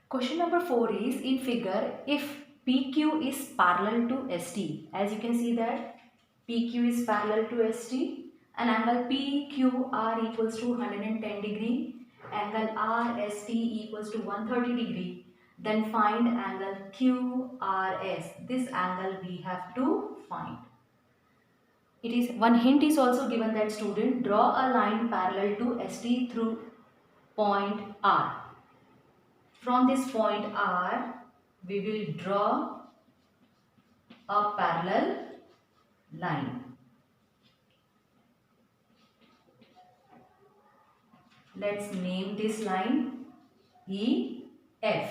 Question number 4 is in figure if PQ is parallel to ST. As you can see that PQ is parallel to ST and angle PQR equals to 110 degree, angle RST equals to 130 degree. Then find angle QRS. This angle we have to find. It is one hint is also given that student draw a line parallel to ST through point R. From this point R, we will draw a parallel line. Let's name this line EF.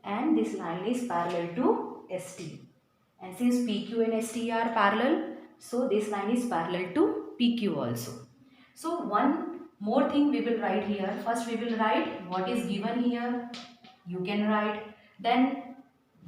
And this line is parallel to ST. And since PQ and ST are parallel, so this line is parallel to PQ also. So one more thing we will write here. First we will write what is given here. You can write. Then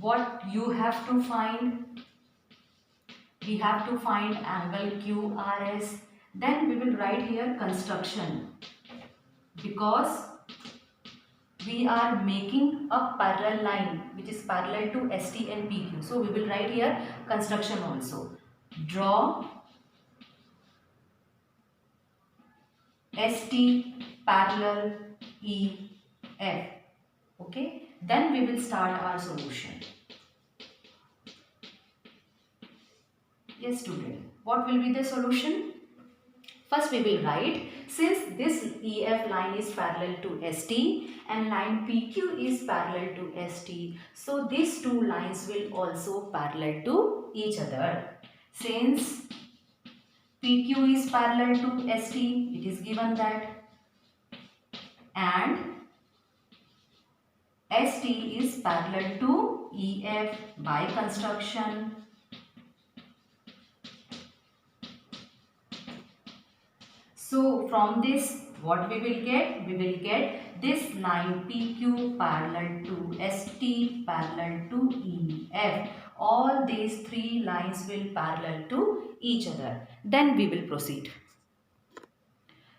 what you have to find. We have to find angle QRS. Then we will write here construction. Because we are making a parallel line which is parallel to ST and PQ. So we will write here construction also. Draw ST parallel EF. Okay. Then we will start our solution. Yes student, what will be the solution? First we will write, since this EF line is parallel to ST and line PQ is parallel to ST, so these two lines will also parallel to each other. Since PQ is parallel to ST, it is given that, and ST is parallel to EF by construction. So from this what we will get? We will get this line PQ parallel to ST parallel to EF. All these three lines will parallel to each other. Then we will proceed.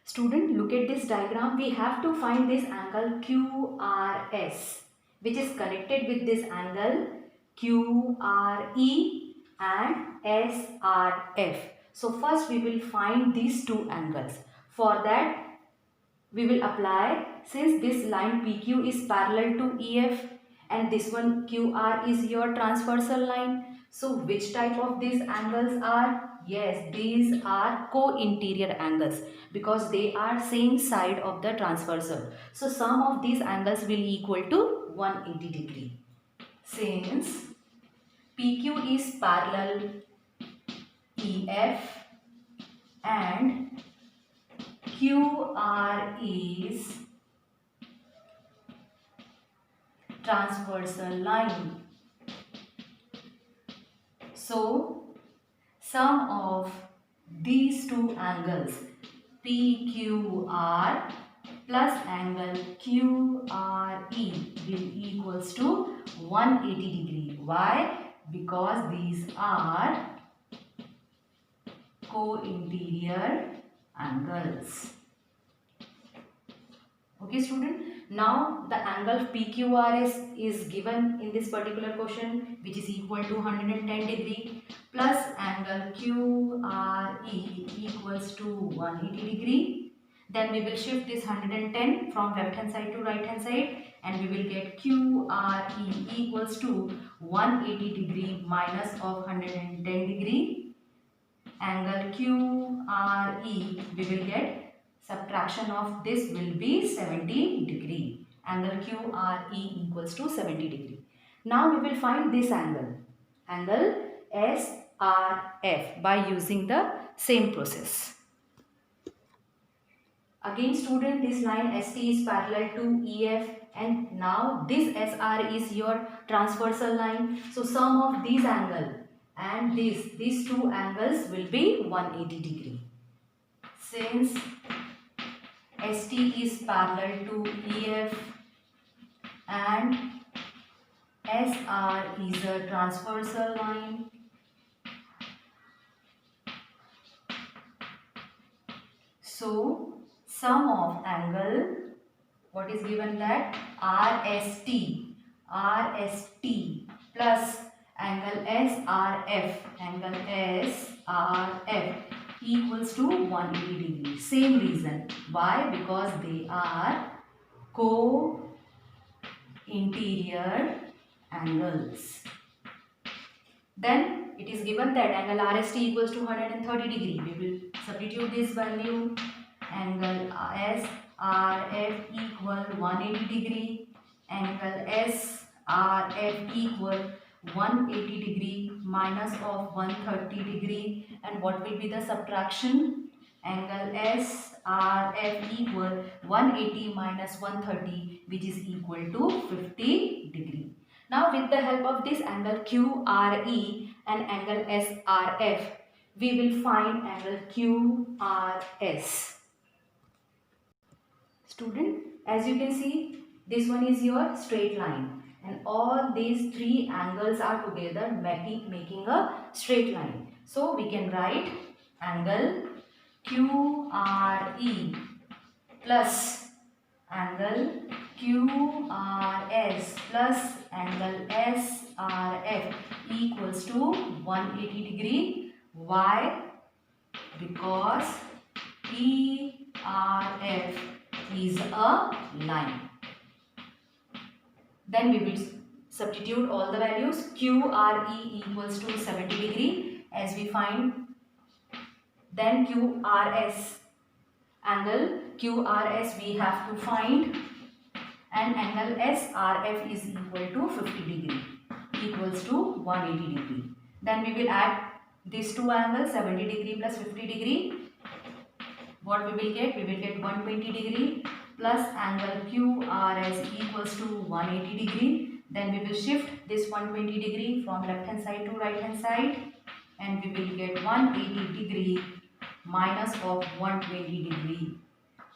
Student, look at this diagram. We have to find this angle QRS which is connected with this angle QRE and SRF. So first we will find these two angles. For that we will apply, since this line PQ is parallel to EF and this one QR is your transversal line. So which type of these angles are? Yes, these are co-interior angles because they are same side of the transversal. So sum of these angles will equal to 180 degree. Since PQ is parallel EF and QR is transversal line. So sum of these two angles PQR plus angle QRE will equals to 180 degree. Why? Because these are co-interior angles. Okay student, now the angle PQRS is given in this particular question which is equal to 110 degree plus angle QRE equals to 180 degree. Then we will shift this 110 from left hand side to right hand side and we will get QRE equals to 180 degree minus of 110 degree. Angle QRE we will get, subtraction of this will be 70 degree. Angle QRE equals to 70 degree. Now we will find this angle. Angle SRF by using the same process. Again student, this line ST is parallel to EF and now this SR is your transversal line. So sum of these angle and these two angles will be 180 degree. Since ST is parallel to EF and SR is a transversal line, so sum of angle, what is given that RST, plus angle SRF equals to 180 degrees. Same reason. Why? Because they are co-interior angles. Then it is given that angle RST equals to 130 degree. We will substitute this value. Angle SRF equal 180 degree. Angle SRF equal 180 degree minus of 130 degree. And what will be the subtraction? Angle SRF equal 180 minus 130, which is equal to 50 degree. Now with the help of this angle QRE and angle SRF, we will find angle QRS. Student, as you can see, this one is your straight line and all these three angles are together making a straight line. So we can write angle QRE plus angle QRS plus angle SRF equals to 180 degree. Why? Because PRF is a line. Then we will substitute all the values. QRE equals to 70 degree as we find. Then QRS, angle QRS we have to find, and angle SRF is equal to 50 degree equals to 180 degree. Then we will add these two angles, 70 degree plus 50 degree. What we will get? We will get 120 degree plus angle QRS equals to 180 degree. Then we will shift this 120 degree from left hand side to right hand side and we will get 180 degree minus of 120 degree.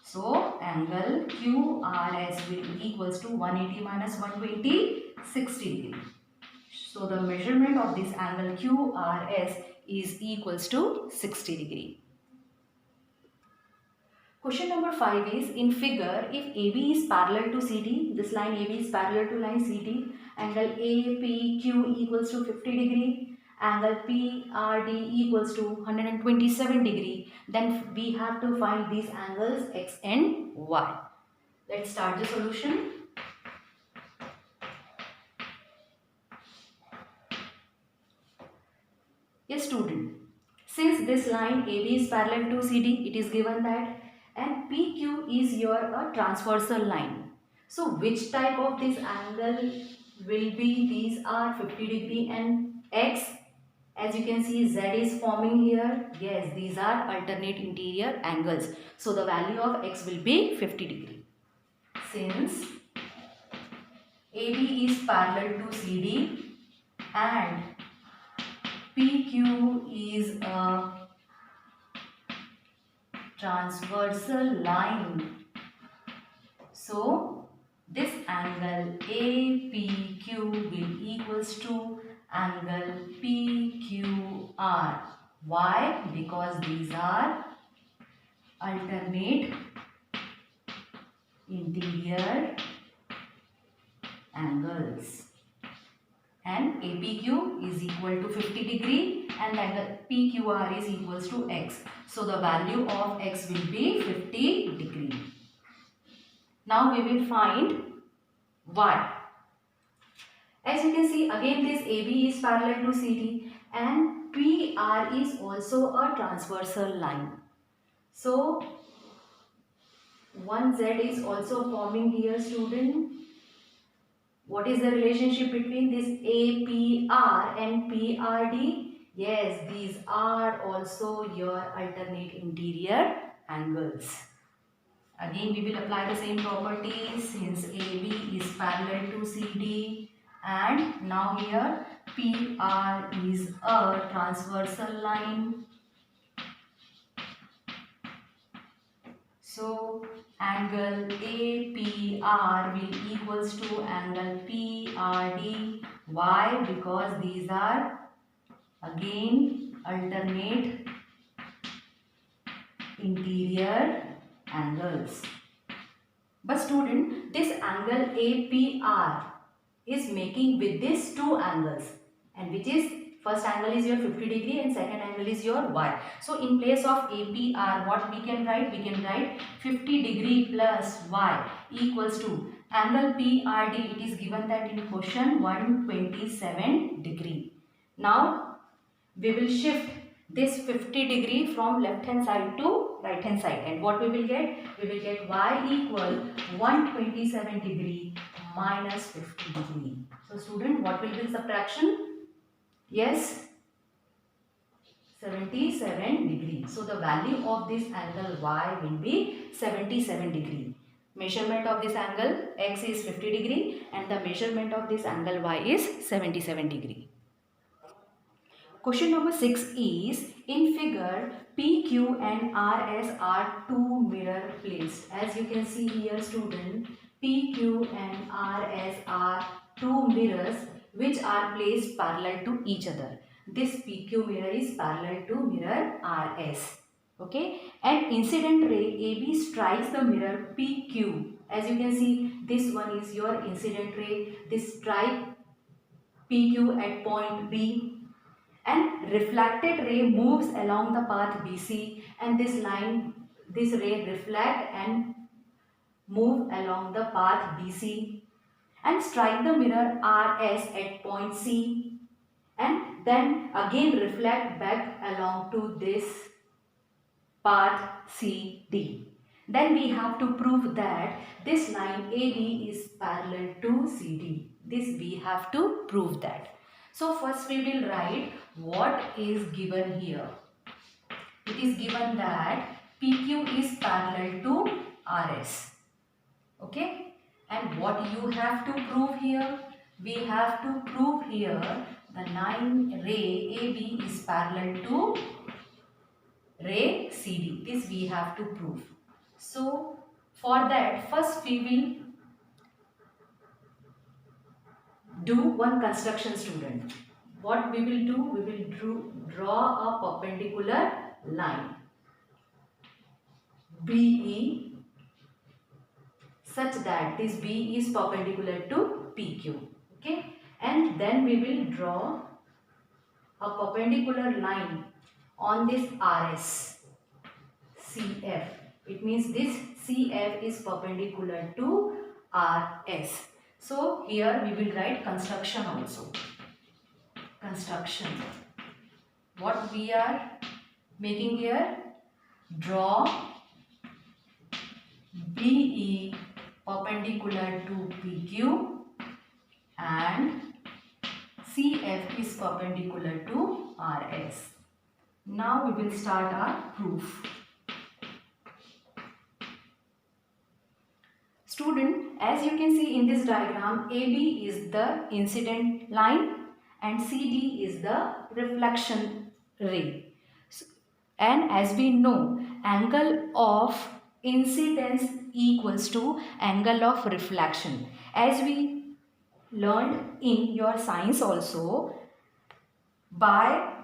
So angle QRS will equals to 180 minus 120, 60 degree. So the measurement of this angle QRS is equals to 60 degree. Question number 5 is, in figure, if AB is parallel to CD, this line AB is parallel to line CD, angle APQ equals to 50 degree, angle PRD equals to 127 degree, then we have to find these angles X and Y. Let's start the solution. Yes, student, since this line AB is parallel to CD, it is given that, and PQ is your transversal line. So which type of this angle will be? These are 50 degree and X. As you can see, Z is forming here. Yes, these are alternate interior angles. So the value of X will be 50 degree. Since AB is parallel to CD and PQ is a transversal line, so this angle APQ will equals to angle PQR. Why? Because these are alternate interior angles and APQ is equal to 50 degree and angle PQR is equals to X. So the value of X will be 50 degree. Now we will find Y. As you can see, again this AB is parallel to CD and PR is also a transversal line. So one Z is also forming here, student. What is the relationship between this APR and PRD? Yes, these are also your alternate interior angles. Again, we will apply the same properties since AB is parallel to CD and now here PR is a transversal line. So angle APR will equals to angle PRD. Why? Because these are again alternate interior angles. But student, this angle APR is making with these two angles, and which is first angle is your 50 degree and second angle is your Y. So in place of APR, what we can write? We can write 50 degree plus Y equals to angle PRD. It is given that in question 127 degree. Now we will shift this 50 degree from left hand side to right hand side, and what we will get? We will get Y equal 127 degree minus 50 degree. So student, what will be the subtraction? Yes, 77 degree. So the value of this angle Y will be 77 degree. Measurement of this angle X is 50 degree and the measurement of this angle Y is 77 degree. Question number 6 is, in figure PQ and RS are two mirror placed. As you can see here student, PQ and RS are two mirrors which are placed parallel to each other. This PQ mirror is parallel to mirror RS. Okay, and incident ray AB strikes the mirror PQ. As you can see, this one is your incident ray. This strike PQ at point B, and reflected ray moves along the path BC, and this ray reflect and move along the path BC and strike the mirror RS at point C, and then again reflect back along to this path CD. Then we have to prove that this line AB is parallel to CD. This we have to prove that. So first we will write what is given here. It is given that PQ is parallel to RS. Okay. And what you have to prove here? We have to prove here the line ray AB is parallel to ray CD. This we have to prove. So for that, first we will do one construction student. What we will do? We will draw a perpendicular line BE such that this B is perpendicular to PQ. Okay, and then we will draw a perpendicular line on this RS CF. It means this CF is perpendicular to RS. So here we will write construction also. Construction. What we are making here? Draw BE perpendicular to PQ and CF is perpendicular to RS. Now we will start our proof. Student, as you can see in this diagram, AB is the incident line and CD is the reflection ray. And as we know, angle of incidence equals to angle of reflection. As we learned in your science also, by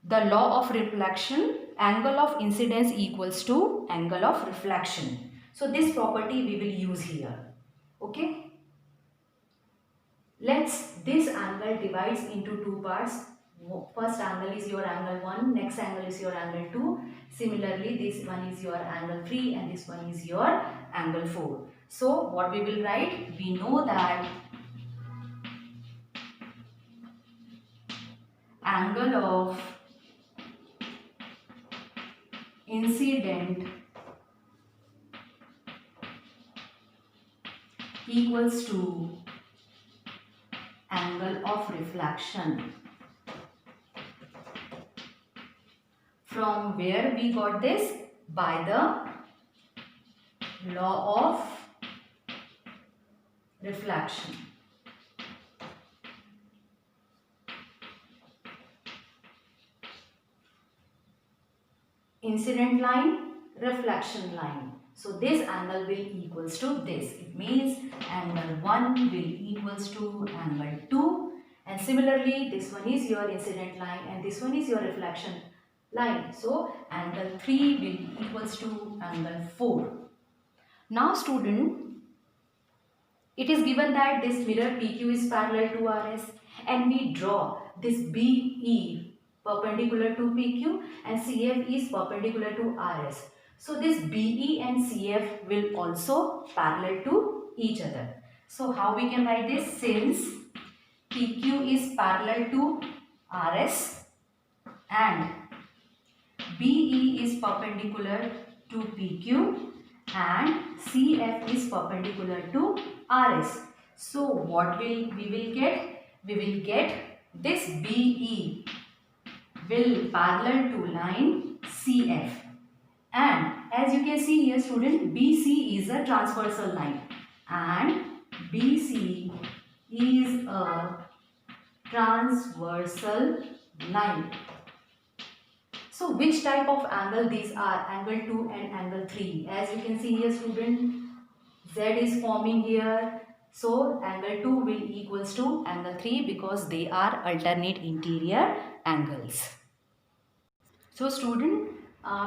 the law of reflection, angle of incidence equals to angle of reflection. So this property we will use here. Okay. This angle divides into two parts. First angle is your angle 1, next angle is your angle 2. Similarly, this one is your angle 3 and this one is your angle 4. So what we will write? We know that angle of incident equals to angle of reflection. From where we got this? By the law of reflection. Incident line, reflection line. So this angle will equals to this. It means angle 1 will equals to angle 2. And similarly, this one is your incident line and this one is your reflection line. So angle 3 will equals to angle 4. Now student, it is given that this mirror PQ is parallel to RS and we draw this BE perpendicular to PQ and CF is perpendicular to RS. So this BE and CF will also parallel to each other. So how we can write this? Since PQ is parallel to RS and BE is perpendicular to PQ and CF is perpendicular to RS. So what we will get? We will get this BE will parallel to line CF, and as you can see here student, BC is a transversal line and BC is a transversal line. So which type of angle these are? Angle 2 and angle 3. As you can see here student, Z is forming here. So angle 2 will equals to angle 3 because they are alternate interior angles. So student,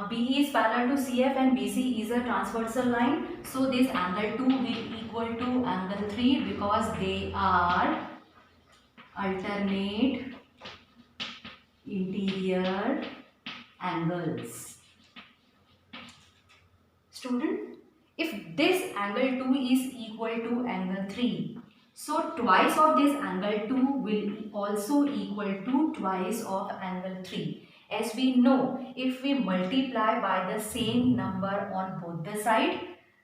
BE is parallel to CF and BC is a transversal line. So this angle 2 will equal to angle 3 because they are alternate interior angles. Student, if this angle 2 is equal to angle 3, so twice of this angle 2 will also equal to twice of angle 3. As we know, if we multiply by the same number on both the side,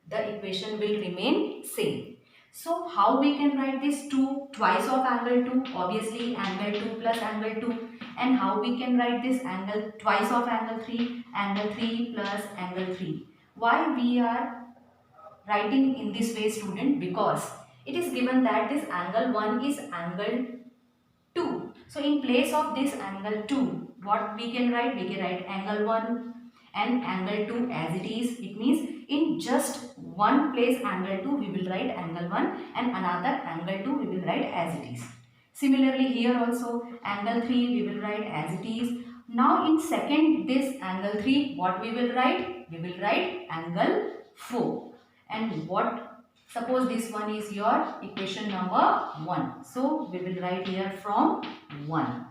the equation will remain same. So how we can write this 2 twice of angle 2? Obviously angle 2 plus angle 2. And how we can write this angle twice of angle 3? Angle 3 plus angle 3. Why we are writing in this way student? Because it is given that this angle 1 is angle 2. So in place of this angle 2, what we can write? We can write angle 1 and angle 2 as it is. It means in just one place angle 2 we will write angle 1 and another angle 2 we will write as it is. Similarly here also angle 3 we will write as it is. Now in second this angle 3, what we will write? We will write angle 4. And what, suppose this one is your equation number 1. So we will write here from 1.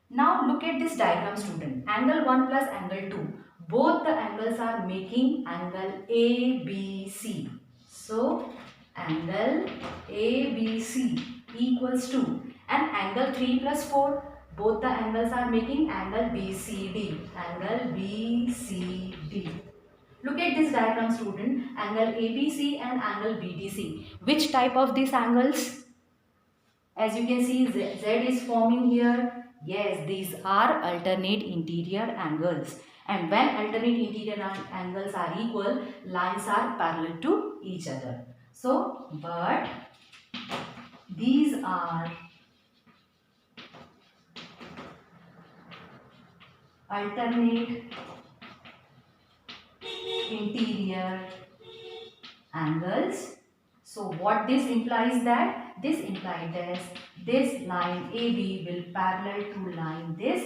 Now look at this diagram student. Angle 1 plus angle 2. Both the angles are making angle ABC. So angle ABC equals to, and angle 3 plus 4. Both the angles are making angle BCD. Angle BCD. Look at this diagram student. Angle ABC and angle BDC. Which type of these angles? As you can see, Z is forming here. Yes, these are alternate interior angles. And when alternate interior angles are equal, lines are parallel to each other. So, but these are alternate interior angles. So what this implies that? This implies that this line AB will parallel to line this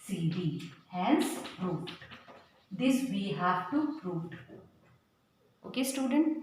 CD. Hence proved. This we have to prove. Okay student?